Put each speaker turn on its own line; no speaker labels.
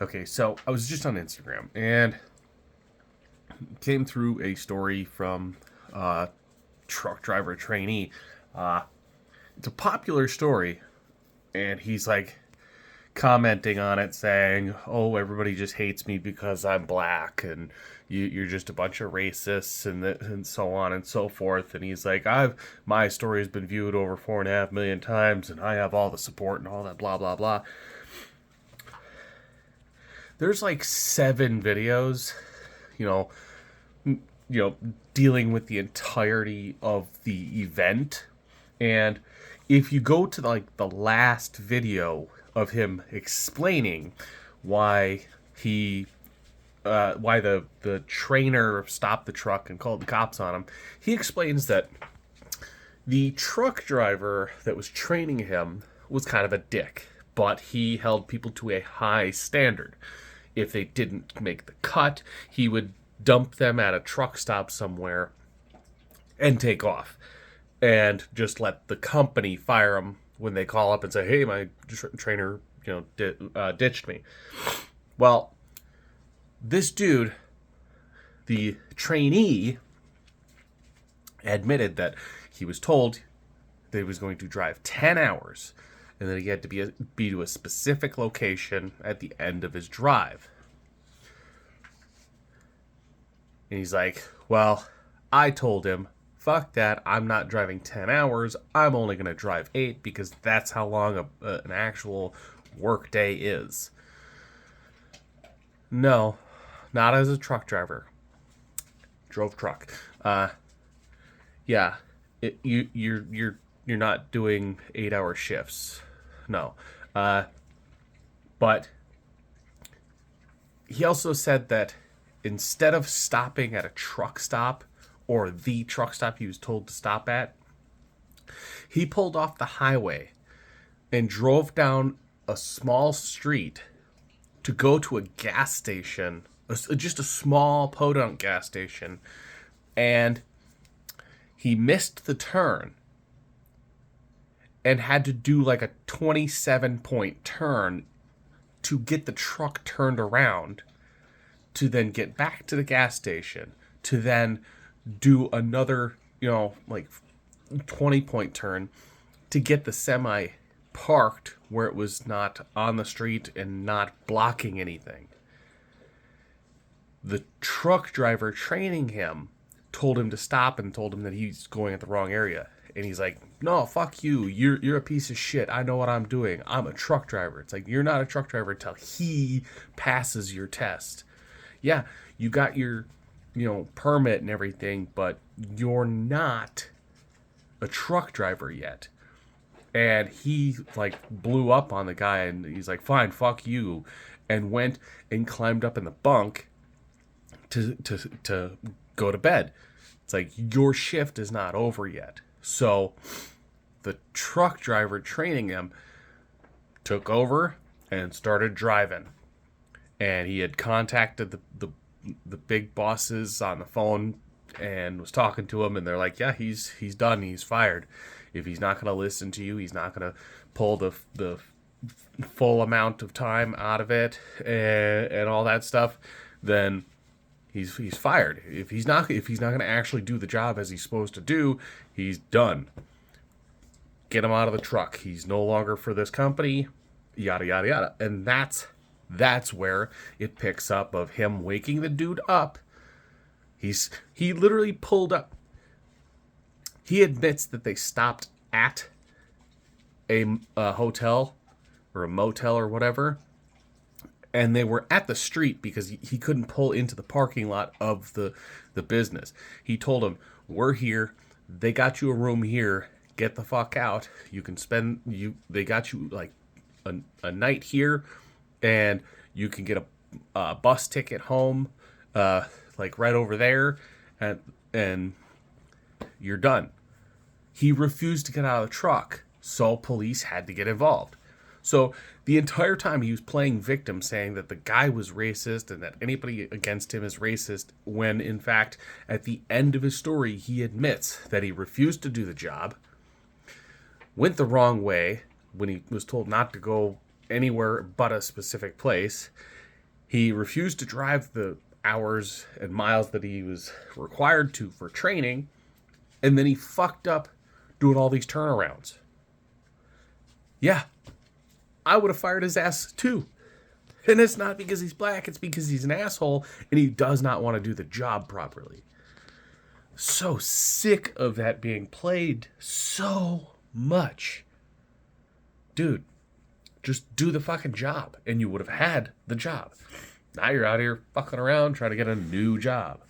Okay, so I was just on Instagram and came through a story from truck driver trainee. Uh, it's a popular story, and he's like commenting on it, saying, "Oh, everybody just hates me because I'm black, and you're just a bunch of racists, and so on and so forth." And he's like, "I've my story has been viewed over 4.5 million times, and I have all the support and all that blah blah blah." There's like 7 videos, you know, you know, dealing with the entirety of the event. And if you go to like the last video of him explaining why he why the trainer stopped the truck and called the cops on him, he explains that the truck driver that was training him was kind of a dick, but he held people to a high standard. If they didn't make the cut, he would dump them at a truck stop somewhere and take off, and just let the company fire them when they call up and say, "Hey, my trainer, ditched me." Well, this dude, the trainee, admitted that he was told that he was going to drive 10 hours and that he had to be to a specific location at the end of his drive. And he's like, "Well, I told him, fuck that, I'm not driving 10 hours. I'm only going to drive 8 because that's how long an actual work day is." No, not as a truck driver. Drove truck. Yeah, you're not doing 8-hour shifts. No. But he also said that instead of stopping at a truck stop or the truck stop he was told to stop at, he pulled off the highway and drove down a small street to go to a gas station, just a small podunk gas station, and he missed the turn and had to do like a 27-point turn to get the truck turned around, to then get back to the gas station, to then do another, like 20-point turn to get the semi parked where it was not on the street and not blocking anything. The truck driver training him told him to stop and told him that he's going at the wrong area. And he's like, "No, fuck you. You're a piece of shit. I know what I'm doing. I'm a truck driver." It's like, you're not a truck driver until he passes your test. Yeah, you got your, permit and everything, but you're not a truck driver yet. And he like blew up on the guy, and he's like, "Fine, fuck you," and went and climbed up in the bunk to go to bed. It's like, your shift is not over yet. So the truck driver training him took over and started driving. And he had contacted the big bosses on the phone and was talking to him, and they're like, "Yeah, he's done. He's fired. If he's not going to listen to you, he's not going to pull the full amount of time out of it and all that stuff, then he's fired. If he's not going to actually do the job as he's supposed to do, he's done. Get him out of the truck. He's no longer for this company." Yada yada yada. And that's where it picks up of him waking the dude up. He literally pulled up. He admits that they stopped at a hotel or a motel or whatever, and they were at the street because he couldn't pull into the parking lot of the business. He told him, "We're here. They got you a room here. Get the fuck out. You can spend They got you like a night here, and you can get a bus ticket home, like right over there, and you're done." He refused to get out of the truck, so police had to get involved. So the entire time he was playing victim, saying that the guy was racist and that anybody against him is racist, when in fact, at the end of his story, he admits that he refused to do the job, went the wrong way when he was told not to go anywhere but a specific place, He refused to drive the hours and miles that he was required to for training, and then he fucked up doing all these turnarounds. Yeah, I would have fired his ass too. And it's not because he's black, it's because he's an asshole and he does not want to do the job properly. So sick of that being played so much. Dude, just do the fucking job and you would have had the job. Now you're out here fucking around trying to get a new job.